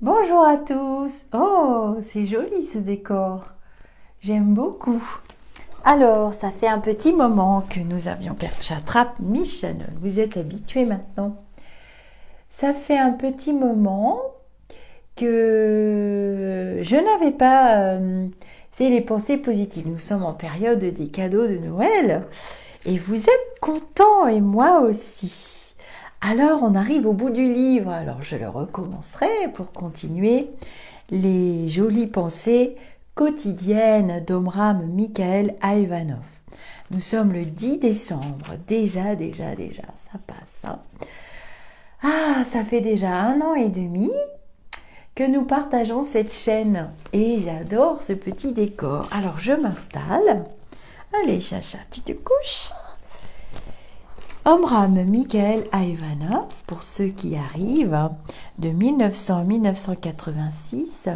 Bonjour à tous. Oh, c'est joli ce décor. J'aime beaucoup. Alors, ça fait un petit moment que nous avions perdu. J'attrape Miss Shannon. Vous êtes habitués maintenant. Ça fait un petit moment que je n'avais pas fait les pensées positives. Nous sommes en période des cadeaux de Noël et vous êtes contents et moi aussi. Alors, on arrive au bout du livre. Alors, je le recommencerai pour continuer les jolies pensées quotidiennes d'Omram Michael Ivanov. Nous sommes le 10 décembre. Déjà, ça passe. Hein. Ah, ça fait déjà 1 an et demi que nous partageons cette chaîne. Et j'adore ce petit décor. Alors, je m'installe. Allez, Chacha, tu te couches. Omram Michael Ivanov, pour ceux qui arrivent, de 1900 à 1986,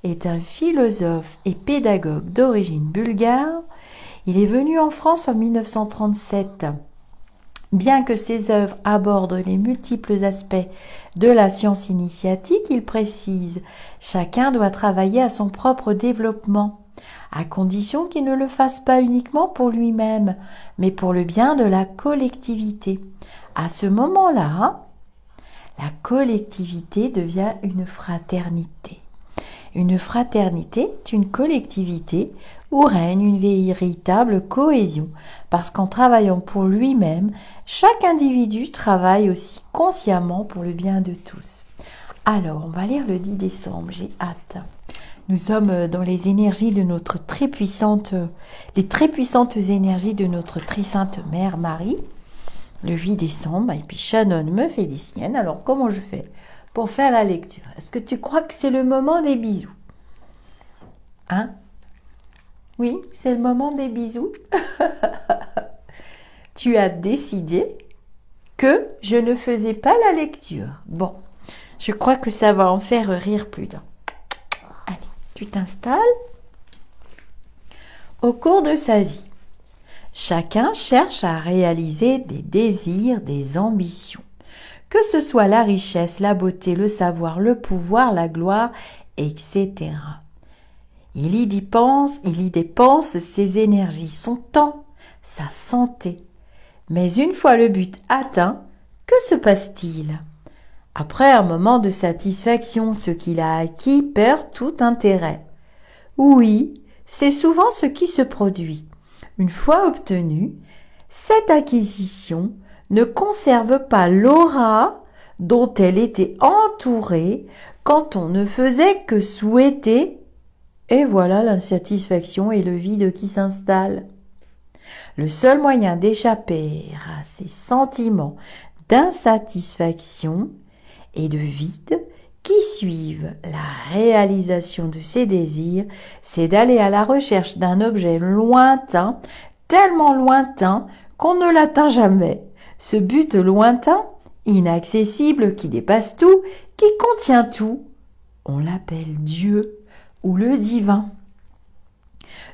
est un philosophe et pédagogue d'origine bulgare. Il est venu en France en 1937. Bien que ses œuvres abordent les multiples aspects de la science initiatique, il précise « Chacun doit travailler à son propre développement » à condition qu'il ne le fasse pas uniquement pour lui-même, mais pour le bien de la collectivité. À ce moment-là, la collectivité devient une fraternité. Une fraternité est une collectivité où règne une véritable cohésion, parce qu'en travaillant pour lui-même, chaque individu travaille aussi consciemment pour le bien de tous. Alors, on va lire le 10 décembre, j'ai hâte. Nous sommes dans les énergies de notre très puissantes énergies de notre très sainte mère Marie, le 8 décembre, et puis Shannon me fait des siennes. Alors, comment je fais pour faire la lecture? Est-ce que tu crois que c'est le moment des bisous? Hein? Oui, c'est le moment des bisous. Tu as décidé que je ne faisais pas la lecture. Bon, je crois que ça va en faire rire plus d'un. Allez, tu t'installes. Au cours de sa vie, chacun cherche à réaliser des désirs, des ambitions. Que ce soit la richesse, la beauté, le savoir, le pouvoir, la gloire, etc. Il y dépense ses énergies, son temps, sa santé. Mais une fois le but atteint, que se passe-t-il? Après un moment de satisfaction, ce qu'il a acquis perd tout intérêt. Oui, c'est souvent ce qui se produit. Une fois obtenue, cette acquisition ne conserve pas l'aura dont elle était entourée quand on ne faisait que souhaiter, et voilà l'insatisfaction et le vide qui s'installe. Le seul moyen d'échapper à ces sentiments d'insatisfaction et de vide qui suivent la réalisation de ses désirs, c'est d'aller à la recherche d'un objet lointain, tellement lointain qu'on ne l'atteint jamais. Ce but lointain, inaccessible, qui dépasse tout, qui contient tout, on l'appelle Dieu ou le divin.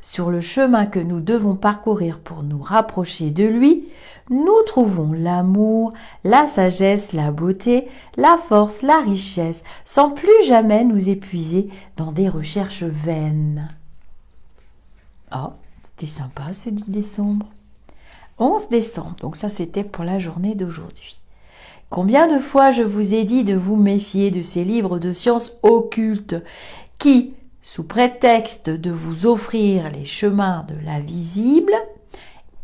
Sur le chemin que nous devons parcourir pour nous rapprocher de lui, nous trouvons l'amour, la sagesse, la beauté, la force, la richesse, sans plus jamais nous épuiser dans des recherches vaines. Oh, c'était sympa ce 10 décembre. 11 décembre, donc ça c'était pour la journée d'aujourd'hui. Combien de fois je vous ai dit de vous méfier de ces livres de sciences occultes qui, sous prétexte de vous offrir les chemins de l'invisible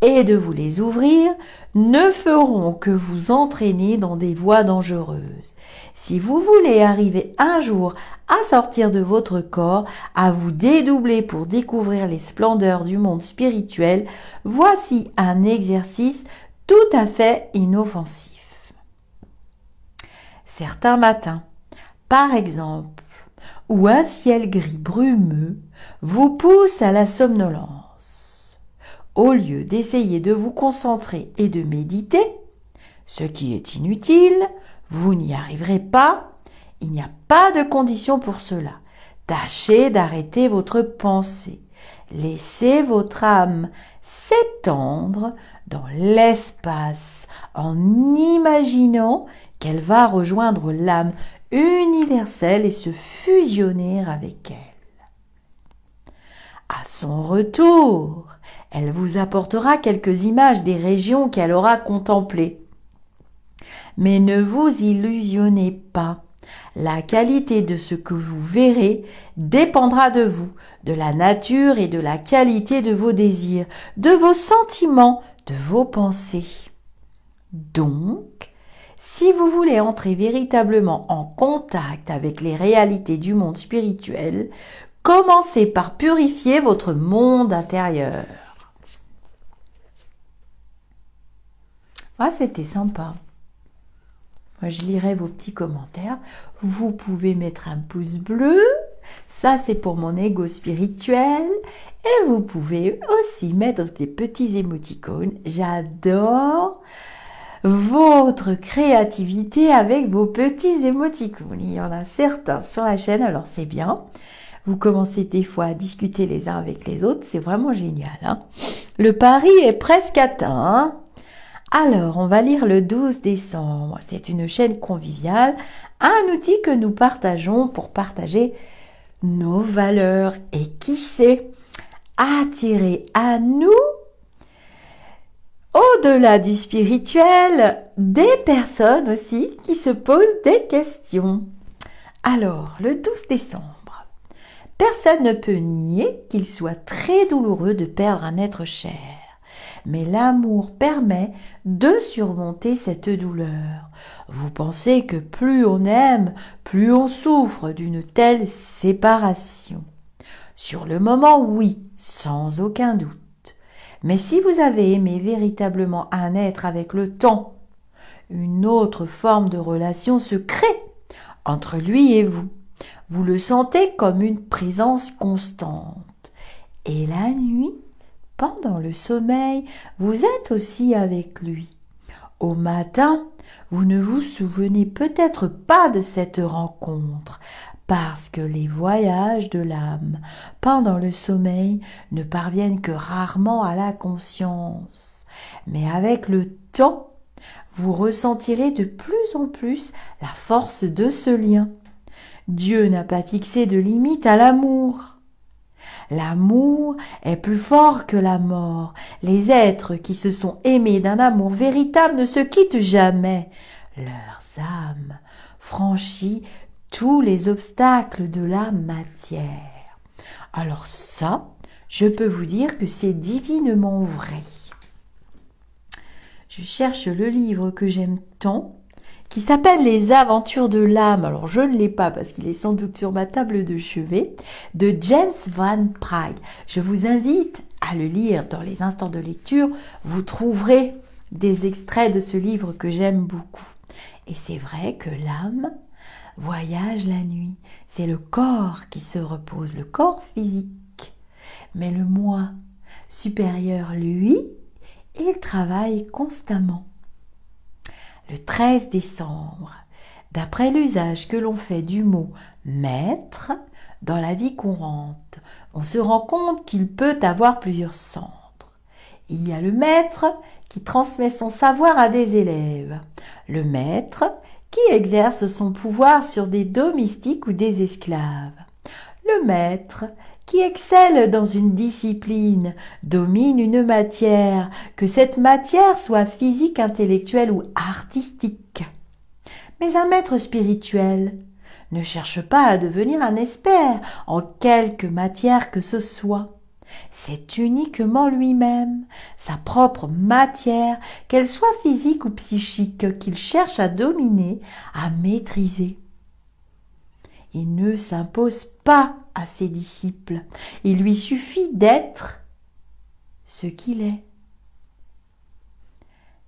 et de vous les ouvrir, ne feront que vous entraîner dans des voies dangereuses. Si vous voulez arriver un jour à sortir de votre corps, à vous dédoubler pour découvrir les splendeurs du monde spirituel, voici un exercice tout à fait inoffensif. Certains matins, par exemple, où un ciel gris brumeux vous pousse à la somnolence. Au lieu d'essayer de vous concentrer et de méditer, ce qui est inutile, vous n'y arriverez pas, il n'y a pas de condition pour cela. Tâchez d'arrêter votre pensée. Laissez votre âme s'étendre dans l'espace en imaginant qu'elle va rejoindre l'âme universelle et se fusionner avec elle. À son retour, elle vous apportera quelques images des régions qu'elle aura contemplées. Mais ne vous illusionnez pas. La qualité de ce que vous verrez dépendra de vous, de la nature et de la qualité de vos désirs, de vos sentiments, de vos pensées. Donc, si vous voulez entrer véritablement en contact avec les réalités du monde spirituel, commencez par purifier votre monde intérieur. Ah, c'était sympa. Moi, je lirai vos petits commentaires. Vous pouvez mettre un pouce bleu. Ça, c'est pour mon ego spirituel. Et vous pouvez aussi mettre des petits émoticônes. J'adore votre créativité avec vos petits émoticônes. Il y en a certains sur la chaîne, alors c'est bien. Vous commencez des fois à discuter les uns avec les autres. C'est vraiment génial. Hein. Le pari est presque atteint. Hein. Alors, on va lire le 12 décembre. C'est une chaîne conviviale, un outil que nous partageons pour partager nos valeurs et qui sait, attirer à nous, au-delà du spirituel, des personnes aussi qui se posent des questions. Alors, le 12 décembre, personne ne peut nier qu'il soit très douloureux de perdre un être cher. Mais l'amour permet de surmonter cette douleur. Vous pensez que plus on aime, plus on souffre d'une telle séparation. Sur le moment, oui, sans aucun doute. Mais si vous avez aimé véritablement un être avec le temps, une autre forme de relation se crée entre lui et vous. Vous le sentez comme une présence constante. Et la nuit, pendant le sommeil, vous êtes aussi avec lui. Au matin, vous ne vous souvenez peut-être pas de cette rencontre, parce que les voyages de l'âme pendant le sommeil ne parviennent que rarement à la conscience. Mais avec le temps, vous ressentirez de plus en plus la force de ce lien. Dieu n'a pas fixé de limite à l'amour. L'amour est plus fort que la mort. Les êtres qui se sont aimés d'un amour véritable ne se quittent jamais. Leurs âmes franchissent tous les obstacles de la matière. Alors ça, je peux vous dire que c'est divinement vrai. Je cherche le livre que j'aime tant, qui s'appelle Les Aventures de l'âme. Alors, je ne l'ai pas parce qu'il est sans doute sur ma table de chevet, de James Van Praagh. Je vous invite à le lire dans les instants de lecture. Vous trouverez des extraits de ce livre que j'aime beaucoup. Et c'est vrai que l'âme voyage la nuit. C'est le corps qui se repose, le corps physique. Mais le moi supérieur, lui, il travaille constamment. Le 13 décembre, d'après l'usage que l'on fait du mot « maître » dans la vie courante, on se rend compte qu'il peut avoir plusieurs centres. Il y a le maître qui transmet son savoir à des élèves, le maître qui exerce son pouvoir sur des domestiques ou des esclaves, le maître qui excelle dans une discipline, domine une matière, que cette matière soit physique, intellectuelle ou artistique. Mais un maître spirituel ne cherche pas à devenir un expert en quelque matière que ce soit. C'est uniquement lui-même, sa propre matière, qu'elle soit physique ou psychique, qu'il cherche à dominer, à maîtriser. Il ne s'impose pas à ses disciples. Il lui suffit d'être ce qu'il est.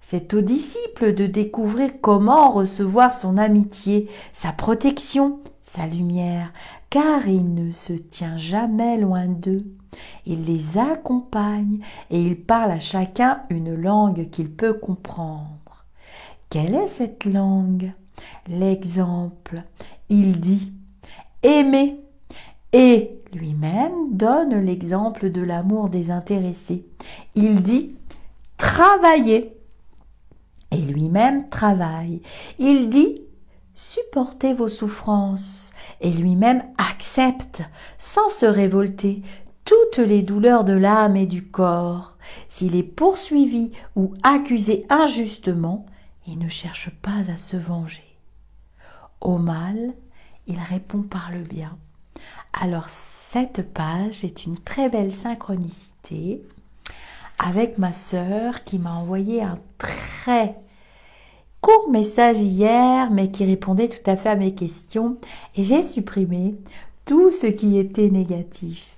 C'est au disciple de découvrir comment recevoir son amitié, sa protection, sa lumière, car il ne se tient jamais loin d'eux. Il les accompagne et il parle à chacun une langue qu'il peut comprendre. Quelle est cette langue? L'exemple. Il dit « Aimez » et lui-même donne l'exemple de l'amour désintéressé. Il dit « Travaillez » et lui-même travaille. Il dit supporter vos souffrances et lui-même accepte, sans se révolter, toutes les douleurs de l'âme et du corps. S'il est poursuivi ou accusé injustement, il ne cherche pas à se venger. Au mal, il répond par le bien. Alors cette page est une très belle synchronicité avec ma sœur qui m'a envoyé un très court message hier, mais qui répondait tout à fait à mes questions, et j'ai supprimé tout ce qui était négatif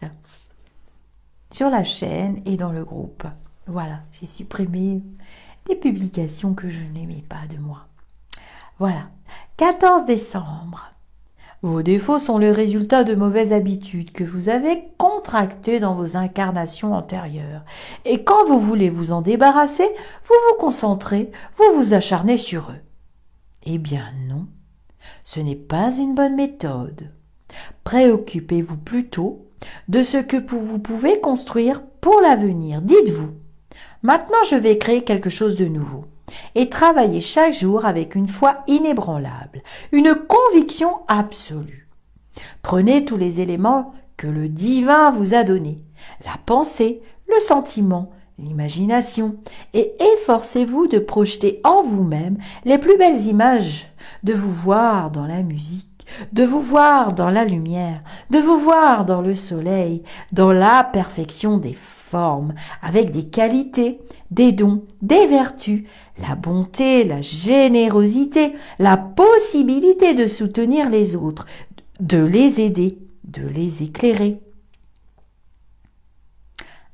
sur la chaîne et dans le groupe. Voilà, j'ai supprimé des publications que je n'aimais pas de moi. Voilà, 14 décembre. Vos défauts sont le résultat de mauvaises habitudes que vous avez contractées dans vos incarnations antérieures. Et quand vous voulez vous en débarrasser, vous vous concentrez, vous vous acharnez sur eux. Eh bien non, ce n'est pas une bonne méthode. Préoccupez-vous plutôt de ce que vous pouvez construire pour l'avenir. Dites-vous, maintenant je vais créer quelque chose de nouveau. Et travailler chaque jour avec une foi inébranlable, une conviction absolue. Prenez tous les éléments que le divin vous a donnés, la pensée, le sentiment, l'imagination, et efforcez-vous de projeter en vous-même les plus belles images, de vous voir dans la musique, de vous voir dans la lumière, de vous voir dans le soleil, dans la perfection des formes, avec des qualités, des dons, des vertus, la bonté, la générosité, la possibilité de soutenir les autres, de les aider, de les éclairer.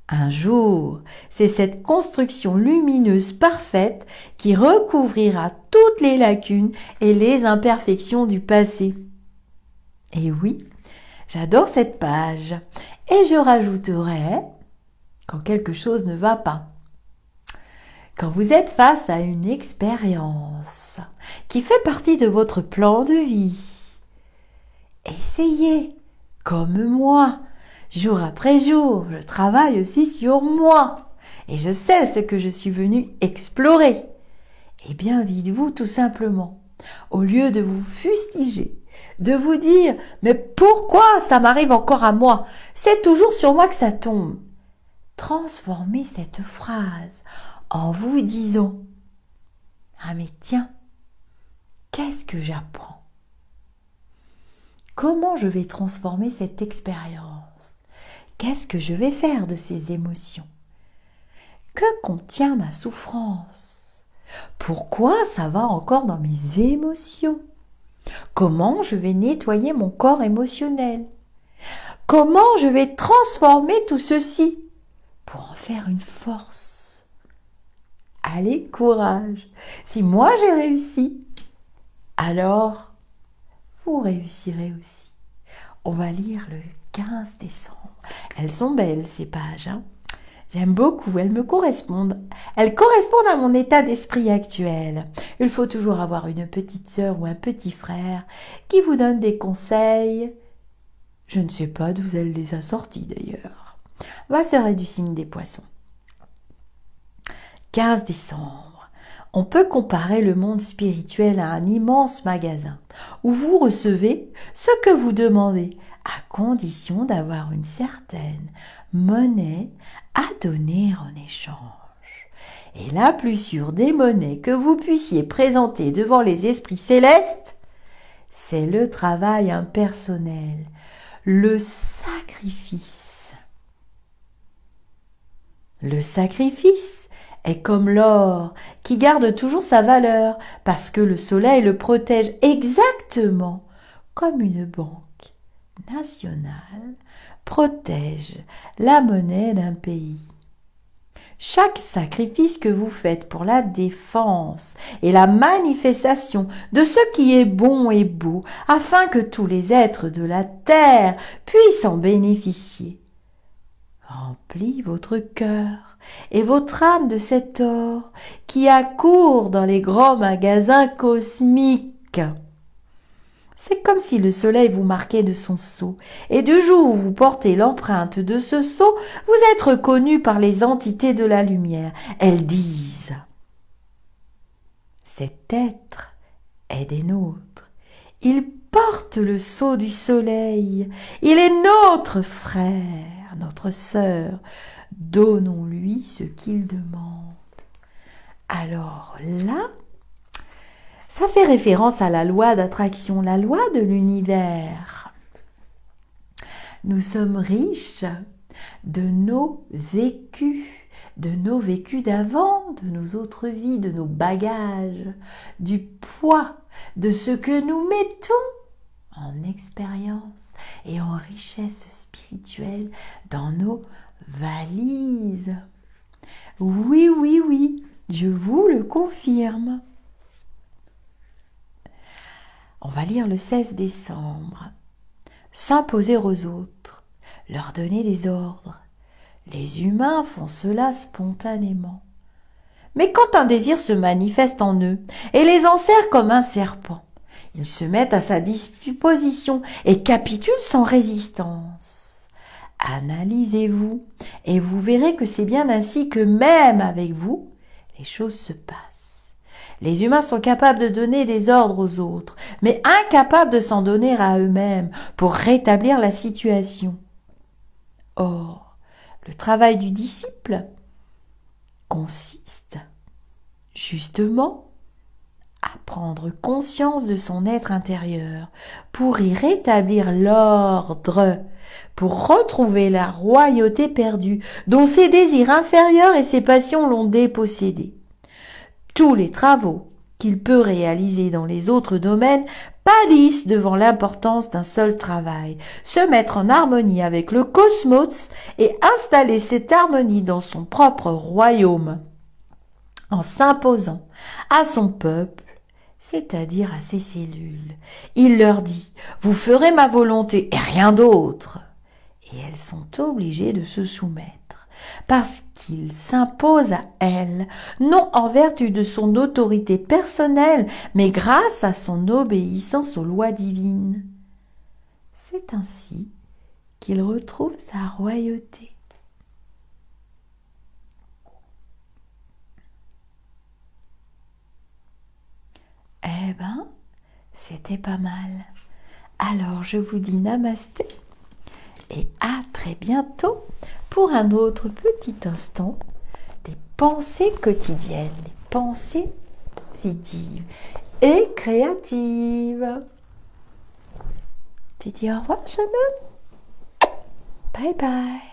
Un jour, c'est cette construction lumineuse parfaite qui recouvrira toutes les lacunes et les imperfections du passé. Et oui, j'adore cette page. Et je rajouterai, quand quelque chose ne va pas, quand vous êtes face à une expérience qui fait partie de votre plan de vie, essayez, comme moi, jour après jour, je travaille aussi sur moi et je sais ce que je suis venue explorer. Eh bien, dites-vous tout simplement, au lieu de vous fustiger, de vous dire « Mais pourquoi ça m'arrive encore à moi? C'est toujours sur moi que ça tombe !» Transformez cette phrase en vous disant « Ah mais tiens, qu'est-ce que j'apprends? Comment je vais transformer cette expérience? Qu'est-ce que je vais faire de ces émotions? Que contient ma souffrance? Pourquoi ça va encore dans mes émotions? Comment je vais nettoyer mon corps émotionnel? Comment je vais transformer tout ceci pour en faire une force? Allez, courage! Si moi j'ai réussi, alors vous réussirez aussi. On va lire le 15 décembre. Elles sont belles ces pages, hein? J'aime beaucoup, elles me correspondent. Elles correspondent à mon état d'esprit actuel. Il faut toujours avoir une petite sœur ou un petit frère qui vous donne des conseils. Je ne sais pas d'où elle les a sortis d'ailleurs. Ma sœur est du signe des Poissons. 15 décembre. On peut comparer le monde spirituel à un immense magasin où vous recevez ce que vous demandez à condition d'avoir une certaine monnaie à donner en échange. Et la plus sûre des monnaies que vous puissiez présenter devant les esprits célestes, c'est le travail impersonnel, le sacrifice. Le sacrifice est comme l'or qui garde toujours sa valeur parce que le soleil le protège exactement comme une banque nationale protège la monnaie d'un pays. Chaque sacrifice que vous faites pour la défense et la manifestation de ce qui est bon et beau afin que tous les êtres de la terre puissent en bénéficier remplit votre cœur et votre âme de cet or qui accourt dans les grands magasins cosmiques. C'est comme si le soleil vous marquait de son sceau, et du jour où vous portez l'empreinte de ce sceau, vous êtes reconnu par les entités de la lumière. Elles disent « Cet être est des nôtres, Il porte le sceau du soleil. Il est notre frère, notre sœur. Donnons-lui ce qu'il demande. Alors là, ça fait référence à la loi d'attraction, la loi de l'univers. Nous sommes riches de nos vécus d'avant, de nos autres vies, de nos bagages, du poids, de ce que nous mettons en expérience et en richesse spirituelle dans nos valises. Oui, oui, oui, je vous le confirme. On va lire le 16 décembre. S'imposer aux autres, leur donner des ordres. Les humains font cela spontanément. Mais quand un désir se manifeste en eux et les enserre comme un serpent, ils se mettent à sa disposition et capitulent sans résistance. Analysez-vous et vous verrez que c'est bien ainsi que même avec vous, les choses se passent. Les humains sont capables de donner des ordres aux autres, mais incapables de s'en donner à eux-mêmes pour rétablir la situation. Or, le travail du disciple consiste justement à prendre conscience de son être intérieur pour y rétablir l'ordre, pour retrouver la royauté perdue dont ses désirs inférieurs et ses passions l'ont dépossédé. Tous les travaux qu'il peut réaliser dans les autres domaines pâlissent devant l'importance d'un seul travail, se mettre en harmonie avec le cosmos et installer cette harmonie dans son propre royaume, en s'imposant à son peuple, c'est-à-dire à ses cellules. Il leur dit « Vous ferez ma volonté et rien d'autre ». Et elles sont obligées de se soumettre, parce qu'il s'impose à elles, non en vertu de son autorité personnelle, mais grâce à son obéissance aux lois divines. C'est ainsi qu'il retrouve sa royauté. Eh ben, c'était pas mal. Alors je vous dis namasté et à très bientôt pour un autre petit instant des pensées quotidiennes, des pensées positives et créatives. Tu dis au revoir, Shannon. Bye bye.